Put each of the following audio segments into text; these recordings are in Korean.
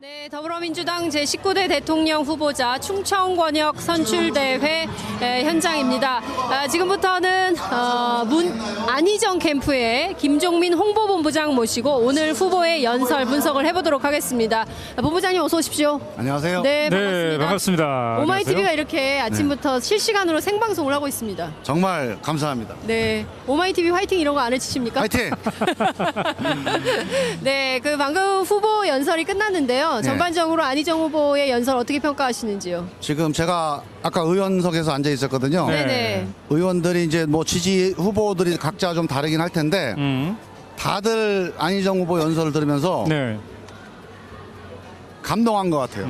네, 더불어민주당 제19대 대통령 후보자 충청권역 선출대회 현장입니다. 지금부터는 안희정 캠프의 김종민 홍보본부장 모시고 오늘 후보의 연설 분석을 해보도록 하겠습니다. 본부장님 어서 오십시오. 안녕하세요. 네, 반갑습니다. 네, 반갑습니다. 오마이TV가 이렇게 아침부터 실시간으로 생방송을 하고 있습니다. 정말 감사합니다. 네, 오마이TV 화이팅 이런 거 안 해주십니까? 화이팅! 네, 방금 후보 연설이 끝났는데요. 네. 전반적으로 안희정 후보의 연설 어떻게 평가하시는지요? 지금 제가 아까 의원석에서 앉아 있었거든요. 네. 네네. 의원들이 이제 뭐 지지 후보들이 각자 좀 다르긴 할 텐데 다들 안희정 후보 연설을 들으면서 네. 감동한 것 같아요.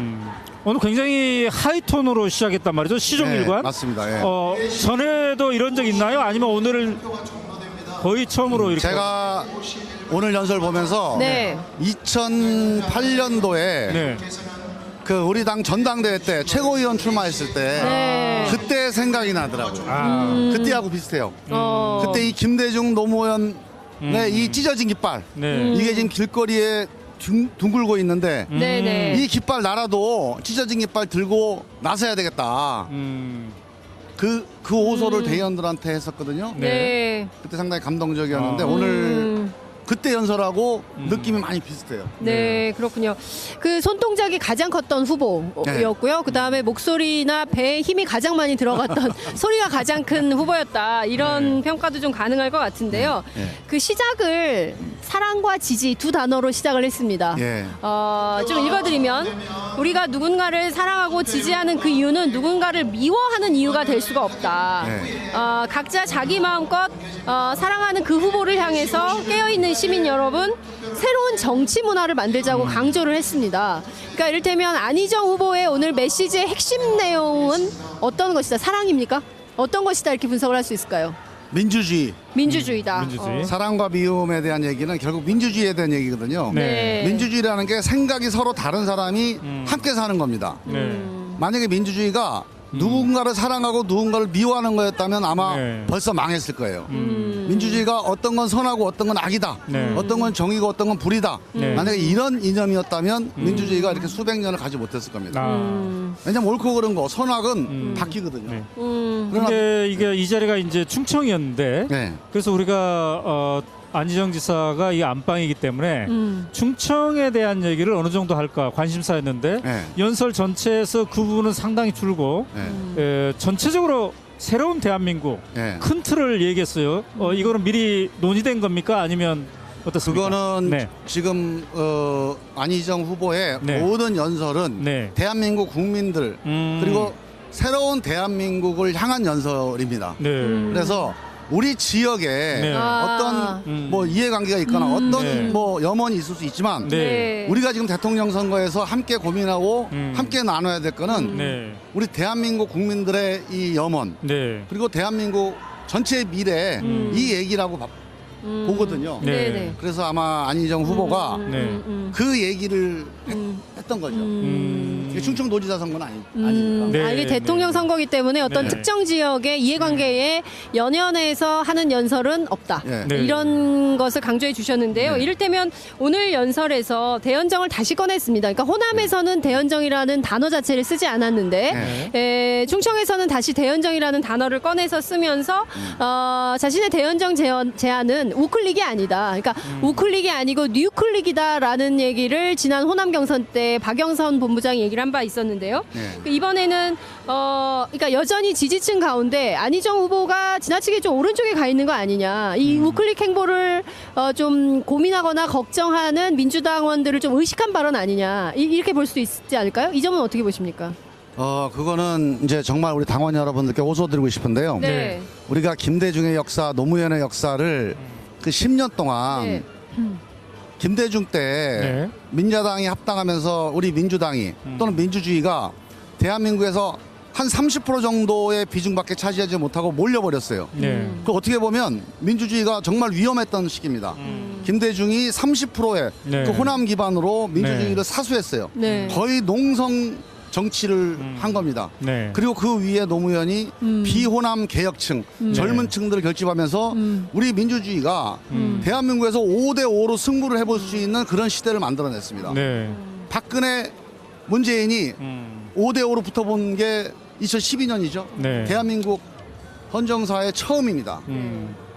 오늘 굉장히 하이톤으로 시작했단 말이죠. 시종일관. 네, 맞습니다. 예. 전에도 이런 적 있나요? 아니면 오늘은 거의 처음으로 이렇게. 제가 오늘 연설 보면서 네. 2008년도에 네. 그 우리 당 전당대회 때 최고위원 출마했을 때 네. 그때 생각이 나더라고요. 아, 그때하고 비슷해요. 그때 이 김대중 노무현의 이 찢어진 깃발 네. 이게 지금 길거리에 둥글고 있는데 네네. 이 깃발 나라도 찢어진 깃발 들고 나서야 되겠다. 그 호소를 대의원들한테 했었거든요. 네. 그때 상당히 감동적이었는데 아. 오늘 그때 연설하고 느낌이 많이 비슷해요. 네, 그렇군요. 그 손동작이 가장 컸던 후보였고요. 그 다음에 목소리나 배에 힘이 가장 많이 들어갔던 소리가 가장 큰 후보였다. 이런 평가도 좀 가능할 것 같은데요. 네. 그 시작을 사랑과 지지 두 단어로 시작을 했습니다. 예. 좀 읽어드리면 우리가 누군가를 사랑하고 지지하는 그 이유는 누군가를 미워하는 이유가 될 수가 없다. 네. 각자 자기 마음껏 사랑하는 그 후보를 향해서 깨어있는 시민 여러분, 새로운 정치 문화를 만들자고 강조를 했습니다. 그러니까 이를테면 안희정 후보의 오늘 메시지의 핵심 내용은 어떤 것이다? 사랑입니까? 어떤 것이다? 이렇게 분석을 할 수 있을까요? 민주주의, 민주주의다. 민주주의. 사랑과 미움에 대한 얘기는 결국 민주주의에 대한 얘기거든요. 네. 민주주의라는 게 생각이 서로 다른 사람이 함께 사는 겁니다. 네. 만약에 민주주의가 누군가를 사랑하고 누군가를 미워하는 거였다면 아마 네. 벌써 망했을 거예요. 민주주의가 어떤 건 선하고 어떤 건 악이다. 네. 어떤 건 정의고 어떤 건 불이다. 네. 만약에 이런 이념이었다면 민주주의가 이렇게 수백 년을 가지 못했을 겁니다. 왜냐면 옳고 그른 거, 선악은 바뀌거든요. 네. 그러나 근데 이게 이 자리가 이제 충청이었는데 네. 그래서 우리가 안희정 지사가 이 안방이기 때문에 충청에 대한 얘기를 어느 정도 할까 관심사였는데 네. 연설 전체에서 그 부분은 상당히 줄고 네. 전체적으로 새로운 대한민국 네. 큰 틀을 얘기했어요. 이거는 미리 논의된 겁니까? 아니면 어떻습니까? 그거는 네. 지금 안희정 후보의 네. 모든 연설은 네. 대한민국 국민들 그리고 새로운 대한민국을 향한 연설입니다. 네. 그래서 우리 지역에 네. 어떤 뭐 이해관계가 있거나 어떤 네. 뭐 염원이 있을 수 있지만 네. 우리가 지금 대통령 선거에서 함께 고민하고 함께 나눠야 될 거는 네. 우리 대한민국 국민들의 이 염원 네. 그리고 대한민국 전체의 미래 이 얘기라고 보거든요. 네. 네네. 그래서 아마 안희정 후보가 네. 그 얘기를 했던 거죠. 이게 충청도지사 선거는 아니니까. 네. 이게 대통령 선거기 때문에 어떤 네. 특정 지역의 이해관계에 연연해서 하는 연설은 없다. 예. 네. 이런 것을 강조해 주셨는데요. 네. 이를테면 오늘 연설에서 대연정을 다시 꺼냈습니다. 그러니까 호남에서는 대연정이라는 단어 자체를 쓰지 않았는데 충청에서는 다시 대연정이라는 단어를 꺼내서 쓰면서 자신의 대연정 제안은 우클릭이 아니다. 그러니까 우클릭이 아니고 뉴클릭이다라는 얘기를 지난 호남 경선 때 박영선 본부장이 얘기를 한 바 있었는데요. 네. 이번에는 그러니까 여전히 지지층 가운데 안희정 후보가 지나치게 좀 오른쪽에 가 있는 거 아니냐. 이 우클릭 행보를 좀 고민하거나 걱정하는 민주당원들을 좀 의식한 발언 아니냐. 이렇게 볼 수 있지 않을까요? 이 점은 어떻게 보십니까? 그거는 이제 정말 우리 당원 여러분들께 호소드리고 싶은데요. 네. 우리가 김대중의 역사, 노무현의 역사를 그 10년 동안 네. 김대중 때 네. 민자당이 합당하면서 우리 민주당이 또는 민주주의가 대한민국에서 한 30% 정도의 비중밖에 차지하지 못하고 몰려버렸어요. 네. 그 어떻게 보면 민주주의가 정말 위험했던 시기입니다. 김대중이 30%의 네. 그 호남 기반으로 민주주의를 네. 사수했어요. 네. 거의 농성 정치를 한 겁니다. 네. 그리고 그 위에 노무현이 비호남 개혁층, 젊은 층들을 결집하면서 우리 민주주의가 대한민국에서 5대5로 승부를 해볼 수 있는 그런 시대를 만들어냈습니다. 네. 박근혜 문재인이 5대5로 붙어본 게 2012년이죠. 네. 대한민국 헌정사의 처음입니다.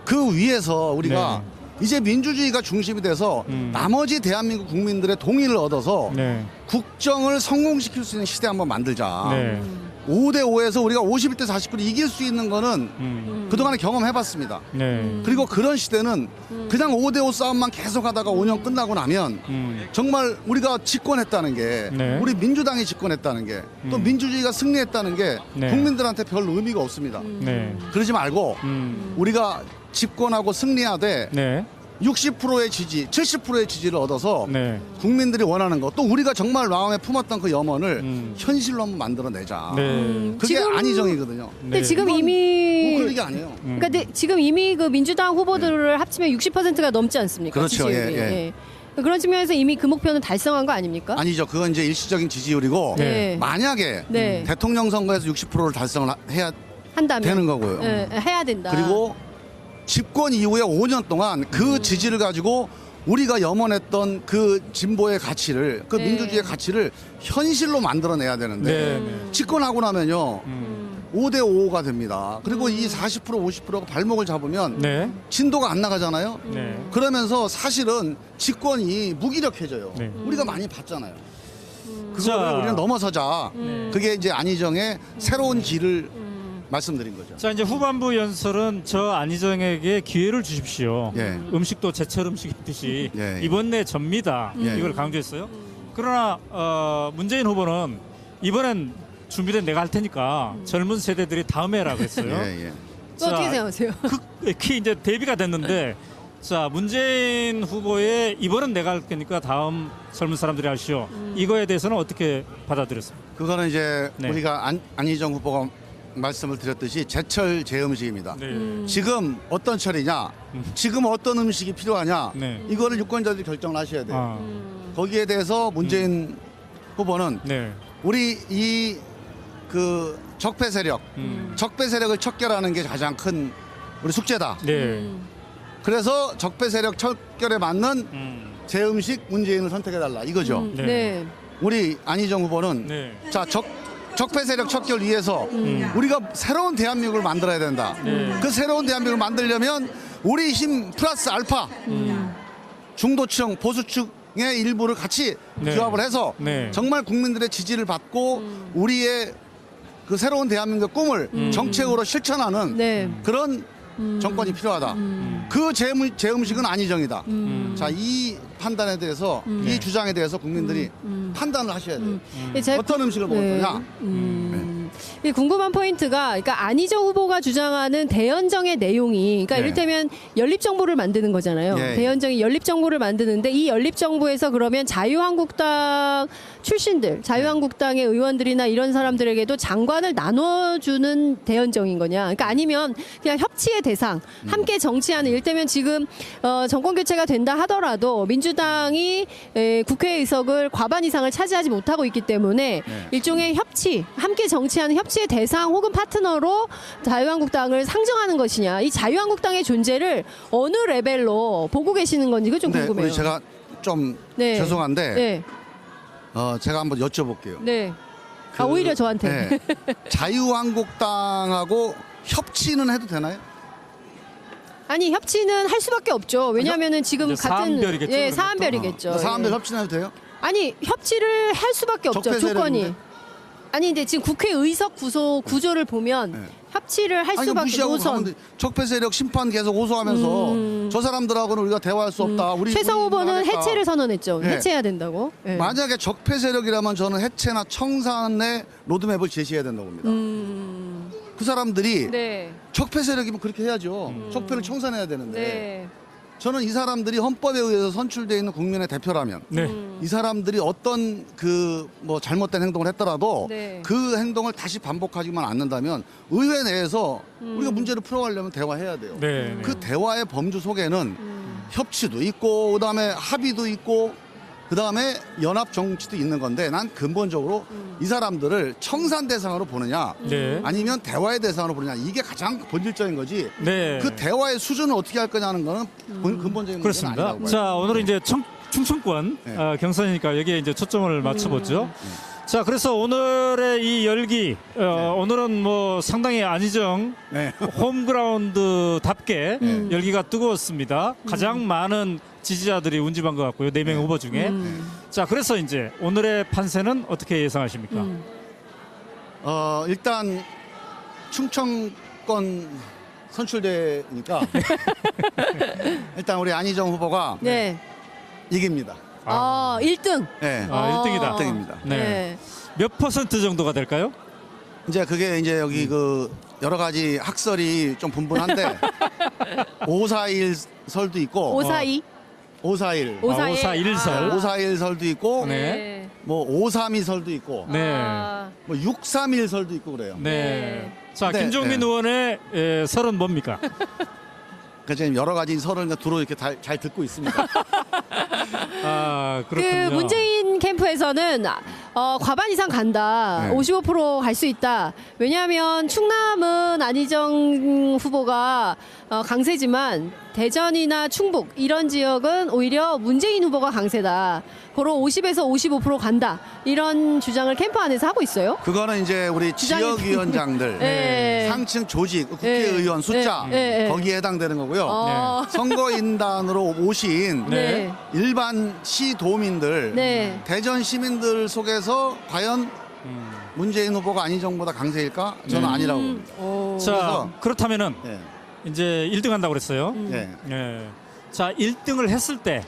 그 위에서 우리가 이제 민주주의가 중심이 돼서 나머지 대한민국 국민들의 동의를 얻어서 네. 국정을 성공시킬 수 있는 시대 한번 만들자. 네. 5대5에서 우리가 51대 49를 이길 수 있는 거는 그동안에 경험해봤습니다. 네. 그리고 그런 시대는 그냥 5대5 싸움만 계속하다가 5년 끝나고 나면 정말 우리가 집권했다는 게 네. 우리 민주당이 집권했다는 게 또 민주주의가 승리했다는 게 네. 국민들한테 별 의미가 없습니다. 네. 그러지 말고 우리가 집권하고 승리하되 네. 60%의 지지, 70%의 지지를 얻어서 네. 국민들이 원하는 것, 또 우리가 정말 마음에 품었던 그 염원을 현실로 한번 만들어내자. 네. 그게 지금- 안희정이거든요. 근데 네. 지금 이건 이미 우클릭이 아니에요. 그러니까 지금 이미 그 민주당 후보들을 합치면 60%가 넘지 않습니까? 그렇죠. 지지율이. 예, 예. 그런 측면에서 이미 그 목표는 달성한 거 아닙니까? 아니죠. 그건 이제 일시적인 지지율이고 네. 만약에 네. 대통령 선거에서 60%를 달성을 해야 한다면 되는 거고요. 예, 해야 된다. 그리고 집권 이후에 5년 동안 그 지지를 가지고 우리가 염원했던 그 진보의 가치를, 그 네. 민주주의의 가치를 현실로 만들어내야 되는데 네. 집권하고 나면요 5대5가 됩니다. 그리고 이 40% 50%가 발목을 잡으면 네. 진도가 안 나가잖아요. 네. 그러면서 사실은 집권이 무기력해져요. 네. 우리가 많이 봤잖아요. 자. 그거를 우리는 넘어서자. 그게 이제 안희정의 새로운 길을 말씀드린 거죠. 자, 이제 후반부 연설은 저 안희정에게 기회를 주십시오. 예. 음식도 제철 음식이듯이 예, 예. 이번 내 접니다. 예. 이걸 강조했어요. 그러나 문재인 후보는 이번엔 준비된 내가 할 테니까 젊은 세대들이 다음에 해라 그랬어요. 예, 예. 또 어떻게 생각하세요? 극히 이제 대비가 됐는데 자, 문재인 후보의 이번은 내가 할 테니까 다음 젊은 사람들이 하시오. 이거에 대해서는 어떻게 받아들였습니까? 그거는 이제 네. 우리가 안희정 후보가 말씀을 드렸듯이 제철 제음식입니다. 네. 지금 어떤 철이냐, 지금 어떤 음식이 필요하냐, 네. 이거를 유권자들이 결정을 하셔야 돼요. 아, 거기에 대해서 문재인 후보는 네. 우리 이 그 적폐 세력, 적폐 세력을 척결하는 게 가장 큰 우리 숙제다. 네. 그래서 적폐 세력 척결에 맞는 제음식 문재인을 선택해달라 이거죠. 네. 네. 우리 안희정 후보는 네. 자 적폐 세력 척결 위해서 우리가 새로운 대한민국을 만들어야 된다. 네. 그 새로운 대한민국을 만들려면 우리 힘 플러스 알파 중도층 보수층의 일부를 같이 네. 규합을 해서 네. 정말 국민들의 지지를 받고 우리의 그 새로운 대한민국의 꿈을 정책으로 실천하는 네. 그런 정권이 필요하다. 그 제음식은 안희정이다. 자, 이 판단에 대해서 이 주장에 대해서 국민들이 판단을 하셔야 돼요. 어떤 음식을 먹을 거냐. 이 궁금한 포인트가 그러니까 안희정 후보가 주장하는 대연정의 내용이 그러니까 네. 이를테면 연립정부를 만드는 거잖아요. 예, 예. 대연정이 연립정부를 만드는데 이 연립정부에서 그러면 자유한국당 출신들, 자유한국당의 의원들이나 이런 사람들에게도 장관을 나눠주는 대연정인 거냐. 그러니까 아니면 그냥 협치의 대상, 함께 정치하는 이를테면 지금 정권 교체가 된다 하더라도 민주당이 국회 의석을 과반 이상을 차지하지 못하고 있기 때문에 네. 일종의 협치, 함께 정치하는 협치의 대상 혹은 파트너로 자유한국당을 상정하는 것이냐. 이 자유한국당의 존재를 어느 레벨로 보고 계시는 건지 그거 좀 근데 궁금해요. 우리 제가 좀 네. 죄송한데 네. 제가 한번 여쭤볼게요. 네. 아, 그, 오히려 저한테. 네. 자유한국당하고 협치는 해도 되나요? 아니 협치는 할 수밖에 없죠. 왜냐하면은 지금 이제 같은 사안별이겠죠, 예, 그러면 사안별이겠죠. 사람들 예. 협치는 해도 돼요? 아니 협치를 할 수밖에 없죠. 적폐 조건이. 세력인데? 아니 근데 지금 국회 의석 구조를 보면 네. 협치를 할 아니, 이거 수밖에 무시하고 노선. 가면 돼. 적폐 세력 심판 계속 호소하면서 저 사람들하고는 우리가 대화할 수 없다. 우리 최성 우리 후보는 하겠다. 해체를 선언했죠. 네. 해체해야 된다고. 예. 만약에 적폐 세력이라면 저는 해체나 청산의 로드맵을 제시해야 된다고 봅니다. 그 사람들이 네. 적폐 세력이면 그렇게 해야죠. 적폐를 청산해야 되는데 네. 저는 이 사람들이 헌법에 의해서 선출되어 있는 국민의 대표라면 네. 이 사람들이 어떤 그 뭐 잘못된 행동을 했더라도 네. 그 행동을 다시 반복하지만 않는다면 의회 내에서 우리가 문제를 풀어가려면 대화해야 돼요. 네. 그 대화의 범주 속에는 협치도 있고 그다음에 합의도 있고 그다음에 연합 정치도 있는 건데 난 근본적으로 이 사람들을 청산 대상으로 보느냐 네. 아니면 대화의 대상으로 보느냐 이게 가장 본질적인 거지. 네. 그 대화의 수준을 어떻게 할 거냐는 거는 근본적인 문제는 그렇습니다. 아니라고 봐요. 자, 오늘은 이제 충청권 네. 경선이니까 여기에 이제 초점을 맞춰보죠. 자, 그래서 오늘의 이 열기, 오늘은 뭐 상당히 안희정 네. 홈그라운드답게 열기가 뜨거웠습니다. 가장 많은 지지자들이 운집한 것 같고요. 4명의 후보 중에. 자, 그래서 이제 오늘의 판세는 어떻게 예상하십니까? 일단 충청권 선출대니까 일단 우리 안희정 후보가 네. 이깁니다. 1등. 네. 1등이다. 1등입니다. 네. 몇 퍼센트 정도가 될까요? 이제 그게 이제 여기 그 여러 가지 학설이 좀 분분한데 541 설도 있고 542. 541 541. 541설. 541 설도 있고 네. 뭐 532 설도 있고 네. 뭐 631 설도 있고 그래요. 네. 자, 근데, 김종민 네. 의원의 설은 뭡니까? 그래서 지금 여러 가지 설을 두루 이렇게 잘 듣고 있습니다. 아, 그렇군요. 그 문재인 캠프에서는 과반 이상 간다. 네. 55% 갈 수 있다. 왜냐하면 충남은 안희정 후보가 강세지만 대전이나 충북 이런 지역은 오히려 문재인 후보가 강세다. 고로 50에서 55% 간다. 이런 주장을 캠프 안에서 하고 있어요. 그거는 이제 우리 주장이 지역위원장들 네. 상층 조직 국회의원 숫자 네. 거기에 해당되는 거고요. 어. 선거인단으로 오신 네. 일반 시도민들 네. 대전 시민들 속에서 과연 문재인 후보가 안희정보다 강세일까? 저는 아니라고 봅니다. 자, 그래서- 그렇다면은 네. 이제 1등 한다고 그랬어요. 네. 네. 자, 1등을 했을 때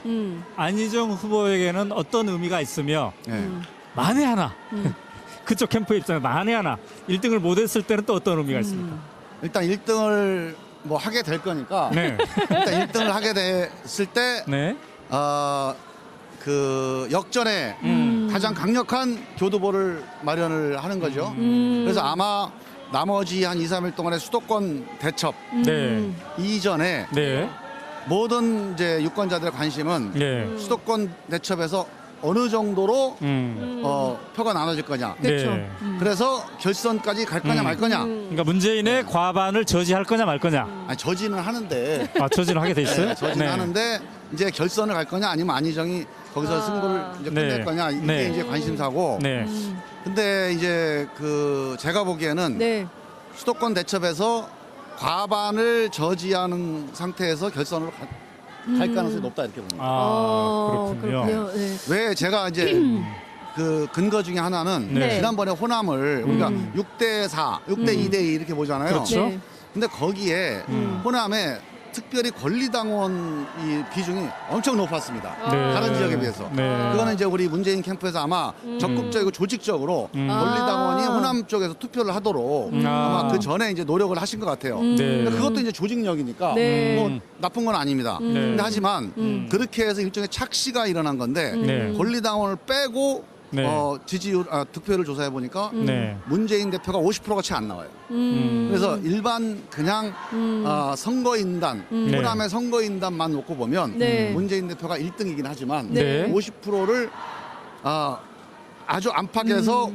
안희정 후보에게는 어떤 의미가 있으며 네. 만에 하나 그쪽 캠프 입장에 만에 하나 1등을 못했을 때는 또 어떤 의미가 있습니까? 일단 1등을 뭐 하게 될 거니까 네. 일단 1등을 하게 됐을 때 네. 그 역전에 가장 강력한 교두보를 마련을 하는 거죠. 그래서 아마 나머지 한 2, 3일 동안의 수도권 대첩 네. 이전에 네. 모든 이제 유권자들의 관심은 네. 수도권 대첩에서 어느 정도로 표가 나눠질 거냐. 그렇죠. 네. 그래서 결선까지 갈 거냐 말 거냐. 그러니까 문재인의 과반을 저지할 거냐 말 거냐. 아니, 저지는 하는데 아, 저지는 하게 돼 있어요? 네, 저지는 하는데 이제 결선을 갈 거냐 아니면 안희정이 거기서 승부를 이제 끝낼 네. 거냐 이게 네. 이제 관심사고. 네. 근데 이제 그 제가 보기에는 네. 수도권 대첩에서 과반을 저지하는 상태에서 결선으로 갈 가능성이 높다 이렇게 봅니다. 아, 그렇군요. 네. 왜 제가 이제 그 근거 중에 하나는 네. 지난번에 호남을 우리가 6대 4, 6대 2대 2 이렇게 보잖아요. 그렇죠. 네. 근데 거기에 호남에 특별히 권리당원 이 비중이 엄청 높았습니다. 네. 다른 지역에 비해서. 네. 그거는 이제 우리 문재인 캠프에서 아마 적극적이고 조직적으로 권리당원이 호남 쪽에서 투표를 하도록 아마 그 전에 이제 노력을 하신 것 같아요. 네. 근데 그것도 이제 조직력이니까 네. 뭐 나쁜 건 아닙니다. 근데 하지만 그렇게 해서 일종의 착시가 일어난 건데 네. 권리당원을 빼고 네. 지지율 득표를 조사해 보니까 네. 문재인 대표가 50%가 채 안 나와요. 그래서 일반 그냥 선거인단 네. 호남의 선거인단만 놓고 보면 네. 문재인 대표가 1등이긴 하지만 네. 50%를 아주 안팎에서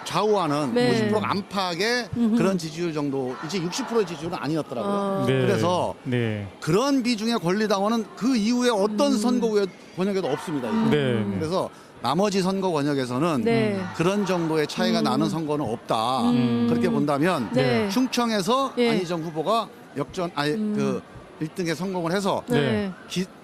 좌우하는 네. 50%가 안팎의 그런 지지율 정도 이제 60%의 지지율은 아니었더라고요. 네. 그래서 네. 그런 비중의 권리당원은 그 이후에 어떤 선거 권역에도 없습니다. 네. 그래서 나머지 선거 권역에서는 네. 그런 정도의 차이가 나는 선거는 없다. 그렇게 본다면 네. 충청에서 예. 안희정 후보가 그 1등에 성공을 해서 네.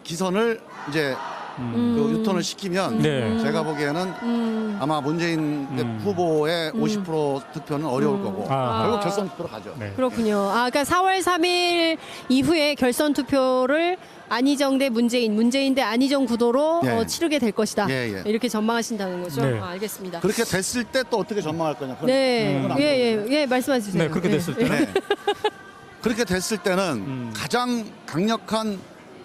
기선을 이제 그 유턴을 시키면 네. 제가 보기에는 아마 문재인 후보의 50% 득표는 어려울 거고 아. 결국 결선 투표로 가죠. 네. 그렇군요. 그러니까 4월 3일 이후에 결선 투표를 안희정 대 문재인 대 안희정 구도로 예. 치르게 될 것이다. 예, 예. 이렇게 전망하신다는 거죠. 네. 알겠습니다. 그렇게 됐을 때 또 어떻게 전망할 거냐. 그건 네, 안 예, 말씀해 주세요. 네, 그렇게 됐을 때는 네. 그렇게 됐을 때는 가장 강력한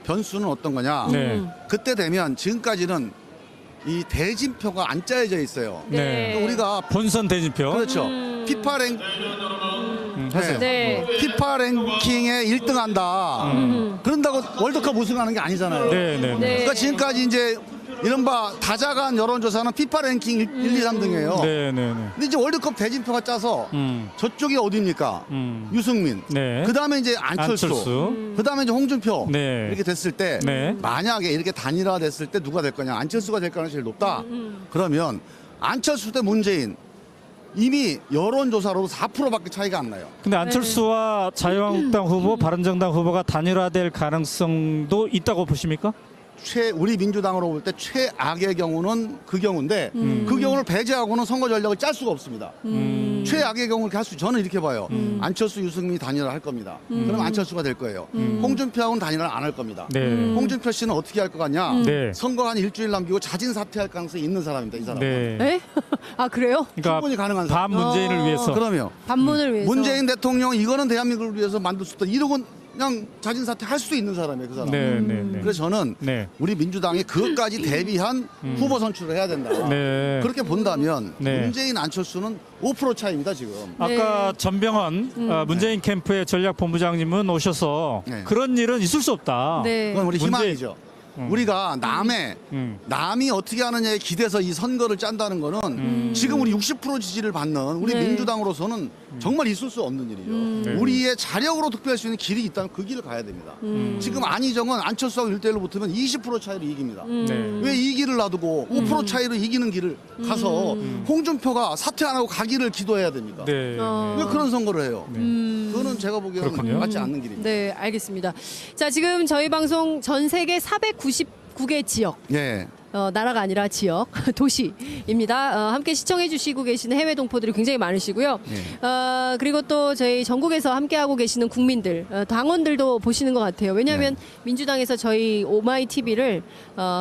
변수는 어떤 거냐. 네. 그때 되면 지금까지는 이 대진표가 안 짜여져 있어요. 네. 그러니까 우리가 본선 대진표. 그렇죠. 피파 랭 하세요. 네. 피파 랭킹에 1등한다. 그런다고 월드컵 우승하는 게 아니잖아요. 네, 네, 네. 네. 그러니까 지금까지 이제 이른바 다자간 여론조사는 피파 랭킹 1, 2, 3등이에요. 네네네. 근데 이제 월드컵 대진표가 짜서 저쪽이 어디입니까? 유승민. 네. 그 다음에 이제 안철수. 그 다음에 이제 홍준표. 네. 이렇게 됐을 때 네. 만약에 이렇게 단일화 됐을 때 누가 될 거냐? 안철수가 될 가능성이 제일 높다. 그러면 안철수 대 문재인 이미 여론조사로도 4%밖에 차이가 안 나요. 근데 안철수와 자유한국당 후보, 바른정당 후보가 단일화될 가능성도 있다고 보십니까? 우리 민주당으로 볼 때 최악의 경우는 그 경우인데 그 경우를 배제하고는 선거 전략을 짤 수가 없습니다. 최악의 경우를 이렇게 할 수, 저는 이렇게 봐요. 안철수, 유승민이 단일화 할 겁니다. 그럼 안철수가 될 거예요. 홍준표하고는 단일화를 안 할 겁니다. 네. 홍준표 씨는 어떻게 할 것 같냐? 네. 선거 한 일주일 남기고 자진 사퇴할 가능성이 있는 사람입니다. 이 사람은. 네. 에? 아 그래요? 충분히 가능한 사람. 반 문재인을 위해서. 그러면 반문을 위해서. 문재인 대통령 이거는 대한민국을 위해서 만들 수 있다. 이러고 그냥 자진 사퇴할 수 있는 사람이에요. 그 사람. 네, 네, 네. 그래서 저는 네. 우리 민주당이 그것까지 대비한 후보 선출을 해야 된다. 네. 그렇게 본다면 네. 문재인 안철수는 5% 차이입니다 지금. 아까 전병헌 문재인 캠프의 전략본부장님은 오셔서 네. 그런 일은 있을 수 없다. 네. 그건 우리 문재인- 희망이죠. 우리가 남이 어떻게 하느냐에 기대서 이 선거를 짠다는 거는 지금 우리 60% 지지를 받는 우리 네. 민주당으로서는 정말 있을 수 없는 일이죠. 네. 우리의 자력으로 득표할 수 있는 길이 있다면 그 길을 가야 됩니다. 지금 안희정은 안철수하고 1대1로 붙으면 20% 차이로 이깁니다. 네. 왜 이 길을 놔두고 5% 차이로 이기는 길을 가서 홍준표가 사퇴 안 하고 가기를 기도해야 됩니까? 네. 왜 그런 선거를 해요? 그거는 제가 보기에는 그렇군요. 맞지 않는 길입니다. 네, 알겠습니다. 자, 지금 저희 방송 전 세계 499개 지역, 예. 나라가 아니라 지역, 도시입니다. 함께 시청해 주시고 계시는 해외 동포들이 굉장히 많으시고요. 그리고 또 저희 전국에서 함께하고 계시는 국민들, 당원들도 보시는 것 같아요. 왜냐하면 민주당에서 저희 오마이 TV를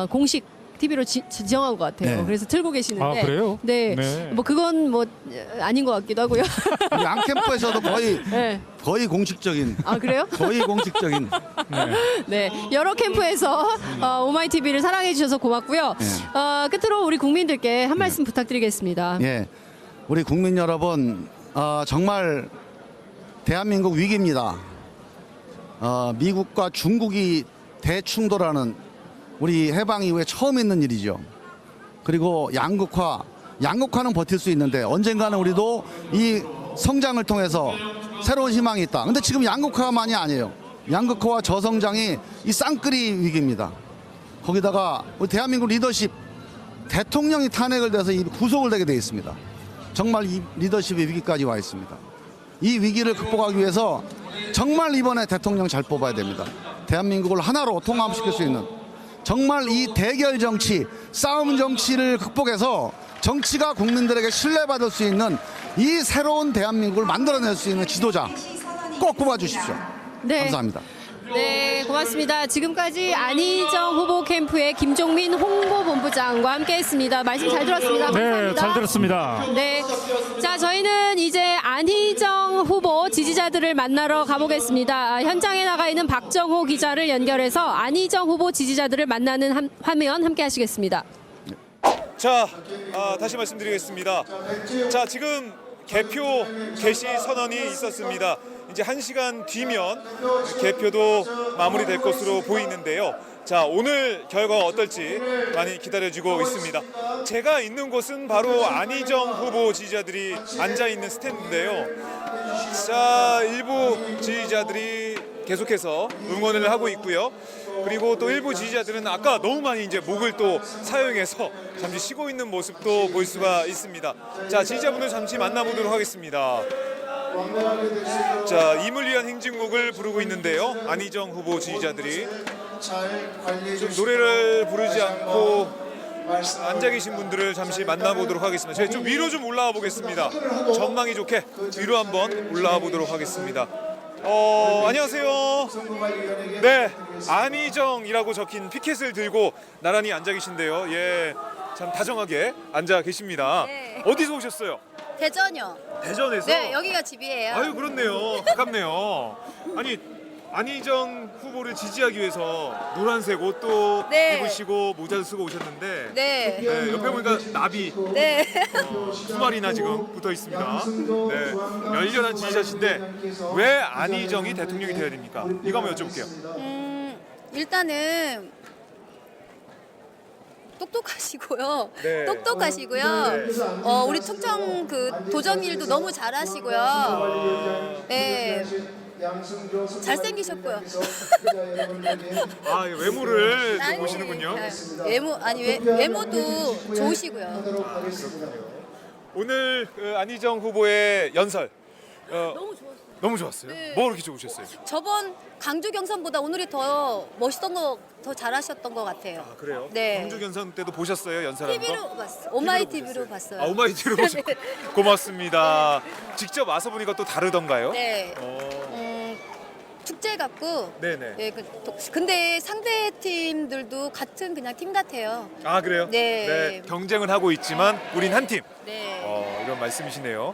공식 TV로 지정한 것 같아요. 네. 그래서 틀고 계시는데. 아, 그래요? 네. 네. 뭐 그건 뭐 아닌 것 같기도 하고요. 우리 양 캠프에서도 네. 거의 공식적인 아, 그래요? 거의 공식적인 네, 여러 캠프에서 오마이 TV를 사랑해 주셔서 고맙고요. 끝으로 우리 국민들께 한 말씀 부탁드리겠습니다. 예, 우리 국민 여러분 정말 대한민국 위기입니다. 미국과 중국이 대충돌하는 우리 해방 이후에 처음 있는 일이죠. 그리고 양극화는 버틸 수 있는데 언젠가는 우리도 이 성장을 통해서 새로운 희망이 있다. 근데 지금 양극화만이 아니에요. 양극화와 저성장이 이 쌍끌이 위기입니다. 거기다가 우리 대한민국 리더십 대통령이 탄핵을 돼서 이 구속을 되게 돼 있습니다. 정말 이 리더십의 위기까지 와 있습니다. 이 위기를 극복하기 위해서 정말 이번에 대통령 잘 뽑아야 됩니다. 대한민국을 하나로 통합시킬 수 있는 정말 이 대결 정치, 싸움 정치를 극복해서 정치가 국민들에게 신뢰받을 수 있는 이 새로운 대한민국을 만들어낼 수 있는 지도자 꼭 뽑아주십시오. 네. 감사합니다. 네, 고맙습니다. 지금까지 안희정 후보 캠프의 김종민 홍보본부장과 함께했습니다. 말씀 잘 들었습니다. 네, 감사합니다. 잘 들었습니다. 네, 자 저희는 이제 안희정 후보 지지자들을 만나러 가보겠습니다. 현장에 나가 있는 박정호 기자를 연결해서 안희정 후보 지지자들을 만나는 화면 함께하시겠습니다. 자, 다시 말씀드리겠습니다. 자, 지금 개표 개시 선언이 있었습니다. 이제 1시간 뒤면 개표도 마무리될 것으로 보이는데요. 자, 오늘 결과가 어떨지 많이 기다려지고 있습니다. 제가 있는 곳은 바로 안희정 후보 지지자들이 앉아있는 스탠드인데요. 자, 일부 지지자들이 계속해서 응원을 하고 있고요. 그리고 또 일부 지지자들은 아까 너무 많이 이제 목을 또 사용해서 잠시 쉬고 있는 모습도 볼 수가 있습니다. 자, 지지자분들 잠시 만나보도록 하겠습니다. 자, 임을 위한 행진곡을 부르고 있는데요. 안희정 후보 지지자들이 좀 노래를 부르지 않고 앉아 계신 분들을 잠시 만나보도록 하겠습니다. 제가 좀 위로 좀 올라와 보겠습니다. 전망이 좋게 위로 한번 올라와 보도록 하겠습니다. 안녕하세요. 네, 안희정이라고 적힌 피켓을 들고 나란히 앉아 계신데요. 예, 참 다정하게 앉아 계십니다. 네. 어디서 오셨어요? 대전요. 대전에서? 네, 여기가 집이에요. 아유, 그렇네요. 가깝네요. 아니, 안희정 후보를 지지하기 위해서 노란색 옷도 네. 입으시고 모자도 쓰고 오셨는데 네. 네, 옆에 보니까 나비 네. 2마리나 지금 붙어 있습니다. 네, 열렬한 지지자신데 왜 안희정이 대통령이 되어야 됩니까? 이거 한번 여쭤볼게요. 일단은 똑똑하시고요. 네. 똑똑하시고요. 우리 충청 그 도정 일도 너무 잘하시고요. 네. 잘생기셨고요. 아, 외모를 좀 아니, 보시는군요. 외모도 좋으시고요. 오늘 그 안희정 후보의 연설 너무 좋았어요. 너무 좋았어요. 네. 뭐 그렇게 좋으셨어요? 저번 강주 경선보다 오늘이 더 멋있던 거, 더 잘하셨던 것 같아요. 아, 그래요? 네. 광주 연선 때도 보셨어요? 연설하는 거? TV로 봤어요. 오마이 TV로 봤어요. 아, 오마이 TV로 보셨고 고맙습니다. 직접 와서 보니까 또 다르던가요? 네. 어, 축제 같고. 네네. 예, 근데 상대 팀들도 같은 그냥 팀 같아요. 아, 그래요? 네. 경쟁을 하고 있지만 우린 한 팀. 네. 이런 말씀이시네요.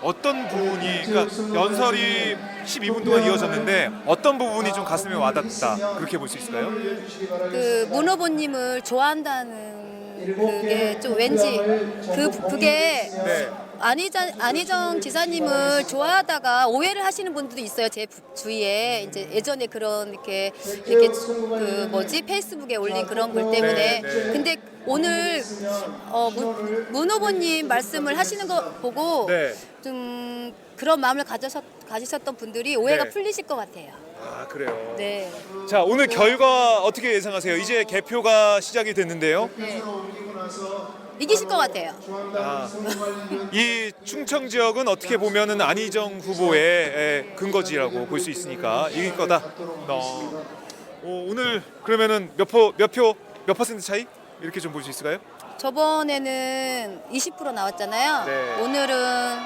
어떤 부분이, 그러니까 연설이 12분 동안 이어졌는데 어떤 부분이 좀 가슴에 와닿다, 그렇게 볼 수 있을까요? 그 문 후보님을 좋아한다는 그게 좀 왠지 그게 네. 안희정 지사님을 좋아하다가 오해를 하시는 분들도 있어요. 제 주위에 이제 예전에 그런 이렇게 그 뭐지 페이스북에 올린 그런 글 때문에. 네, 네. 근데 오늘 문 후보님 말씀을 하시는 거 보고 네. 좀 그런 마음을 가지셨던 분들이 오해가 네. 풀리실 것 같아요. 아, 그래요. 네. 자, 오늘 결과 어떻게 예상하세요? 이제 개표가 시작이 됐는데요. 네. 이기실 것 같아요. 이 충청 지역은 어떻게 보면은 안희정 후보의 근거지라고 볼 수 있으니까 이길 거다. 오늘 그러면은 몇 퍼센트 차이? 이렇게 좀 볼 수 있을까요? 저번에는 20% 나왔잖아요. 네. 오늘은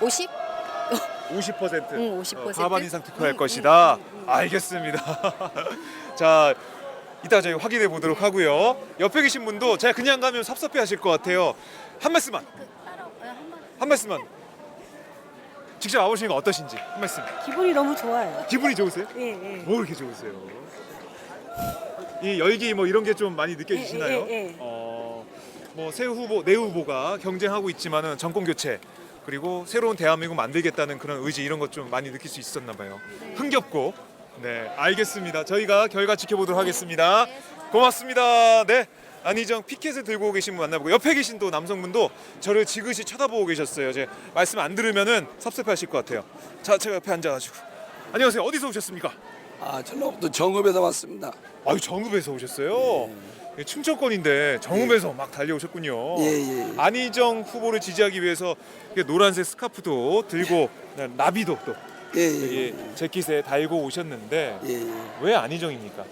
50? 50%. 응, 50%. 과반 이상 투표할 것이다. 알겠습니다. 자, 이따 저희 확인해 보도록 하고요. 옆에 계신 분도 제가 그냥 가면 섭섭해 하실 것 같아요. 한 말씀만. 한 말씀만. 직접 와보시니까 어떠신지 한 말씀. 기분이 너무 좋아요. 기분이 좋으세요? 예, 예. 뭐 그렇게 좋으세요? 이 열기 뭐 이런 게 좀 많이 느껴지시나요? 예, 예, 예. 뭐 새 후보, 내 후보가 경쟁하고 있지만은 정권 교체 그리고 새로운 대한민국 만들겠다는 그런 의지 이런 것 좀 많이 느낄 수 있었나 봐요. 흥겹고. 네, 알겠습니다. 저희가 결과 지켜보도록 하겠습니다. 고맙습니다. 네. 안희정 피켓을 들고 계신 분 만나보고 옆에 계신 또 남성분도 저를 지그시 쳐다보고 계셨어요. 제 말씀 안 들으면은 섭섭해하실 것 같아요. 자, 제가 옆에 앉아가지고 안녕하세요. 어디서 오셨습니까? 전라북도 정읍에서 왔습니다. 아유, 정읍에서 오셨어요. 예, 충청권인데 정읍에서 막 달려오셨군요. 예. 안희정 후보를 지지하기 위해서 이렇게 노란색 스카프도 들고 나비도 또 예. 재킷에 달고 오셨는데 예. 왜 안희정입니까?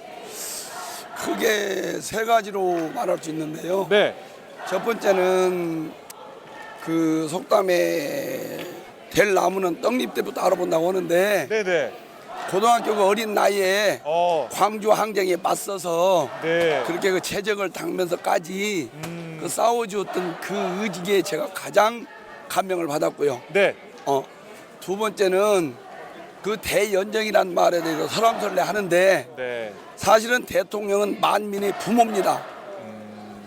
크게 세 가지로 말할 수 있는데요. 네. 첫 번째는 그 속담에 될 나무는 떡잎 때부터 알아본다고 하는데 네네. 고등학교 그 어린 나이에 광주 항쟁에 맞서서 네. 그렇게 그 재적을 당면서까지 그 싸워주었던 그 의지에 제가 가장 감명을 받았고요. 네. 두 번째는 그 대연정이란 말에 대해서 설왕설래 하는데 네. 사실은 대통령은 만민의 부모입니다.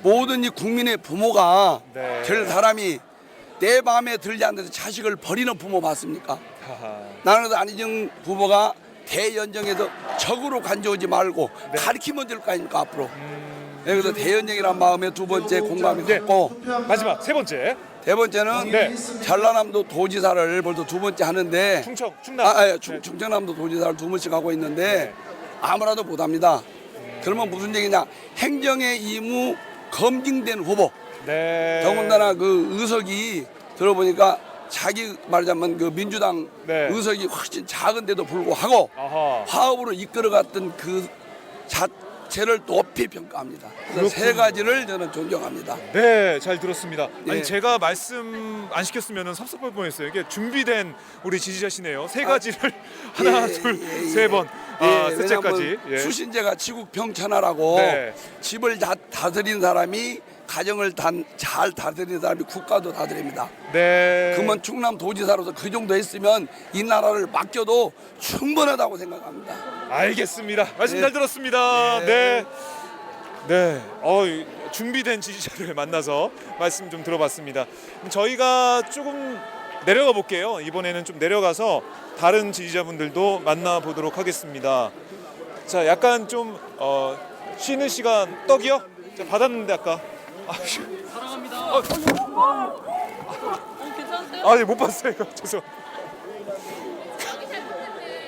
모든 이 국민의 부모가 네. 될 사람이 내 마음에 들지 않는 자식을 버리는 부모 맞습니까? 하하. 나는 그래서 안희정 후보가 대연정에서 적으로 간주하지 말고 가르치면 될 거 아닙니까 앞으로. 네, 그래서 대연정이란 마음에 두 번째 공감이 네. 갔고 마지막 세 번째. 세 번째는 네. 전라남도 도지사를 벌써 두 번째 하는데 충남. 충청남도 도지사를 두 번씩 하고 있는데 아무라도 못합니다. 그러면 무슨 얘기냐? 행정의 임무 검증된 후보. 네. 더군다나 그 의석이 들어보니까 자기 말하자면 그 민주당 네. 의석이 훨씬 작은데도 불구하고 아하. 화합으로 이끌어갔던 그 자체를 높이 평가합니다. 그래서 세 그렇군요. 가지를 저는 존경합니다. 네, 잘 들었습니다. 아니 예. 제가 말씀 안 시켰으면 섭섭할 뻔했어요. 이게 준비된 우리 지지자시네요. 세 가지를 하나, 둘, 세 번, 셋째까지. 왜냐하면 수신제가 지국 평천하라고 네. 집을 다스린 사람이 가정을 잘 다스리는 사람이 국가도 다스립니다. 네. 그러면 충남 도지사로서 그 정도 했으면 이 나라를 맡겨도 충분하다고 생각합니다. 알겠습니다. 말씀 네. 잘 들었습니다. 네. 네. 준비된 지지자를 만나서 말씀 좀 들어봤습니다. 저희가 조금 내려가 볼게요. 이번에는 좀 내려가서 다른 지지자분들도 만나보도록 하겠습니다. 자, 약간 좀 쉬는 시간 떡이요? 자, 받았는데 아까. 사랑합니다. 괜찮으세요? 아, 예, 못 봤어요. 이거 죄송.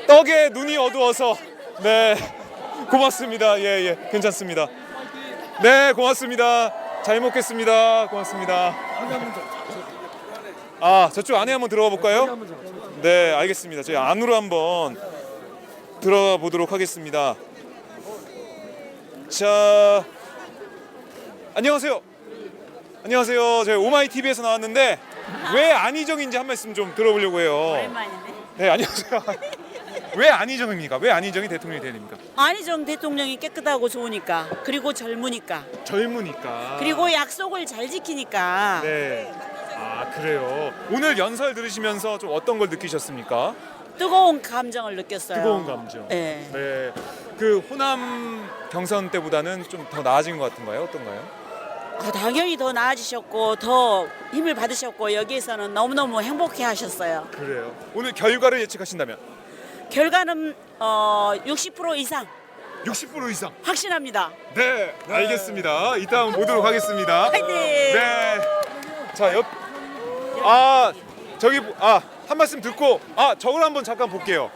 떡에 눈이 어두워서. 네. 고맙습니다. 예, 예. 괜찮습니다. 네, 고맙습니다. 잘 먹겠습니다. 고맙습니다. 아, 저쪽 안에 한번 들어가 볼까요? 네, 알겠습니다. 저희 안으로 한번 들어가 보도록 하겠습니다. 자, 안녕하세요. 안녕하세요. 저희 오마이 TV에서 나왔는데 왜 안희정인지 한 말씀 좀 들어보려고 해요. 오랜만이네. 네, 안녕하세요. 왜 안희정입니까? 왜 안희정이 대통령이 되야 됩니까? 안희정 대통령이 깨끗하고 좋으니까, 그리고 젊으니까, 젊으니까. 그리고 약속을 잘 지키니까. 네. 아, 그래요. 오늘 연설 들으시면서 좀 어떤 걸 느끼셨습니까? 뜨거운 감정을 느꼈어요. 뜨거운 감정. 네. 네. 그 호남 경선 때보다는 좀 더 나아진 것 같은가요? 어떤가요? 당연히 더 나아지셨고 더 힘을 받으셨고 여기에서는 너무너무 행복해 하셨어요. 그래요. 오늘 결과를 예측하신다면 결과는 60% 이상 60% 이상. 확신합니다. 네, 알겠습니다. 이따 한번 보도록 하겠습니다. 화이팅! 네. 자, 저기 한 말씀 듣고 저걸 한번 잠깐 볼게요.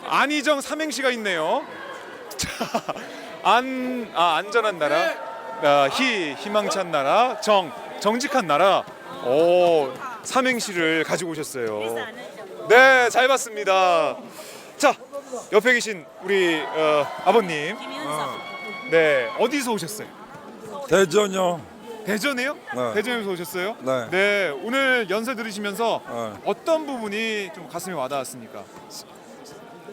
안희정 삼행시가 있네요. 자, 안전한 나라, 희망찬 나라, 정직한 나라. 오, 삼행시를 가지고 오셨어요. 네, 잘 봤습니다. 자, 옆에 계신 우리 아버님. 네, 어디서 오셨어요? 대전요. 대전이요? 네. 대전에서 오셨어요? 네. 오늘 연설 들으시면서 네. 어떤 부분이 좀 가슴에 와닿았습니까?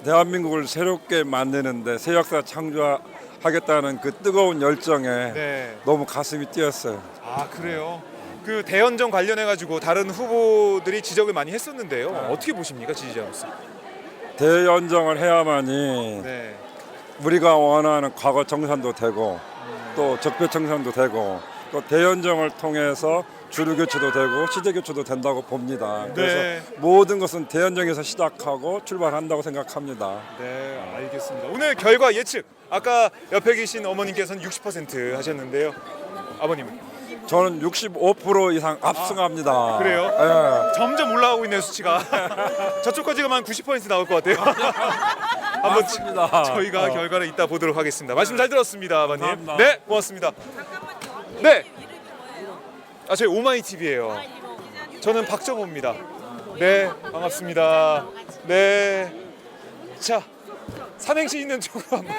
대한민국을 새롭게 만드는데 새 역사 창조하겠다는 그 뜨거운 열정에 네. 너무 가슴이 뛰었어요. 아, 그래요? 그 대연정 관련해 가지고 다른 후보들이 지적을 많이 했었는데요. 어떻게 보십니까, 지지자로서? 대연정을 해야만이 네. 우리가 원하는 과거 청산도 되고 또 적폐 청산도 되고 또 대연정을 통해서 주류 교체도 되고 시대 교체도 된다고 봅니다. 그래서 네. 모든 것은 대연정에서 시작하고 출발한다고 생각합니다. 네, 알겠습니다. 오늘 결과 예측. 아까 옆에 계신 어머님께서는 60% 하셨는데요. 아버님은? 저는 65% 이상 압승합니다. 그래요? 예. 점점 올라가고 있네요, 수치가. 저쪽까지 가면 90% 나올 것 같아요. 한번 맞습니다. 저희가 결과를 이따 보도록 하겠습니다. 말씀 잘 들었습니다, 아버님. 감사합니다. 네, 고맙습니다. 네. 저희 오마이 TV예요. 저는 박정호입니다. 네, 반갑습니다. 네. 자, 삼행시 있는 쪽으로 한번.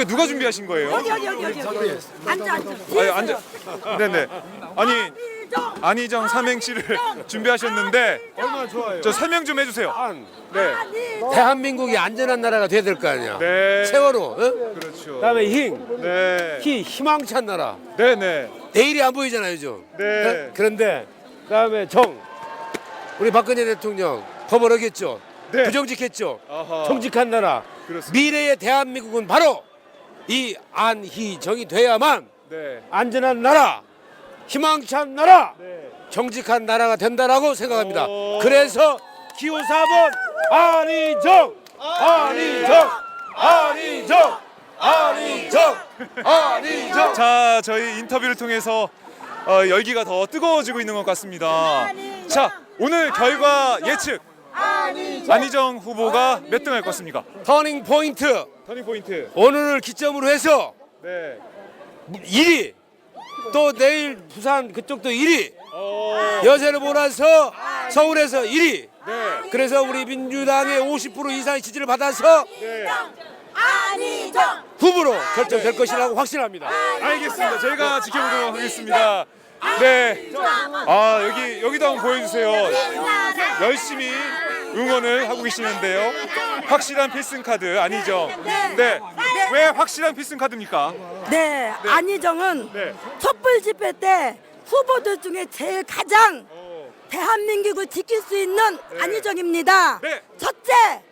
누가 준비하신 거예요? 여기 앉아. 앉아. 네네. 아니 안희정 삼행시를 준비하셨는데 얼마나 좋아요. 저 설명 좀 해주세요. 네. 대한민국이 안전한 나라가 돼야 될 거 아니야. 네. 세월호, 그렇죠. 그다음에 네. 희망찬 나라. 네네. 내일이 안 보이잖아요, 요즘. 네. 그런데 그다음에 우리 박근혜 대통령 법을 어겼죠. 네. 부정직했죠. 아하. 정직한 나라. 그렇습니다. 미래의 대한민국은 바로 이 안희정이 돼야만 네. 안전한 나라, 희망찬 나라, 네. 정직한 나라가 된다라고 생각합니다. 오. 그래서 기호 4번 안희정, 안희정, 안희정, 안희정, 안희정. 자, 저희 인터뷰를 통해서 열기가 더 뜨거워지고 있는 것 같습니다. 자, 오늘 결과 예측. 안희정 후보가 몇 등 할 것 같습니까? 터닝 포인트. 터닝 포인트. 오늘을 기점으로 해서 네. 1위, 또 내일 부산 그쪽도 1위, 여세를 몰아서 서울에서 1위. 네. 그래서 우리 민주당의 50% 이상의 지지를 받아서 네. 후보로 결정될 것이라고 확신합니다. 알겠습니다. 저희가 지켜보도록 하겠습니다. 네. 여기도 한번 보여주세요. 열심히 응원을 하고 계시는데요. 확실한 필승 카드 안희정. 네. 왜 확실한 필승 카드입니까? 네, 안희정은 네. 촛불 집회 때 후보들 중에 제일 가장 대한민국을 지킬 수 있는 안희정입니다. 네. 첫째,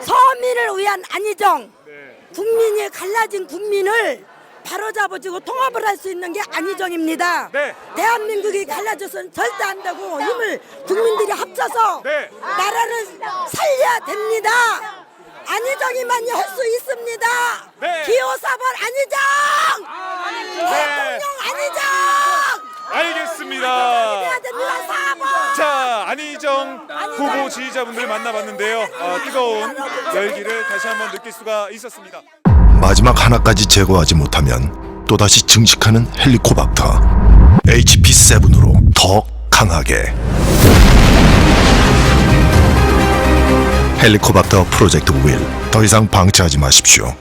서민을 위한 안희정. 네. 국민이 갈라진 국민을 바로잡아주고 통합을 할 수 있는 게 안희정입니다. 네. 대한민국이 갈라져서는 절대 안 되고 힘을 국민들이 합쳐서 네. 나라를 살려야 됩니다. 안희정이만이 할 수 있습니다. 네. 기호 4번 안희정! 대통령 안희정! 알겠습니다. 해야 됩니다. 4번! 자, 안희정 후보 지지자분들 만나봤는데요. 뜨거운 열기를 다시 한번 느낄 수가 있었습니다. 마지막 하나까지 제거하지 못하면 또다시 증식하는 헬리코박터 HP7으로 더 강하게 헬리코박터 프로젝트 윌 더 이상 방치하지 마십시오.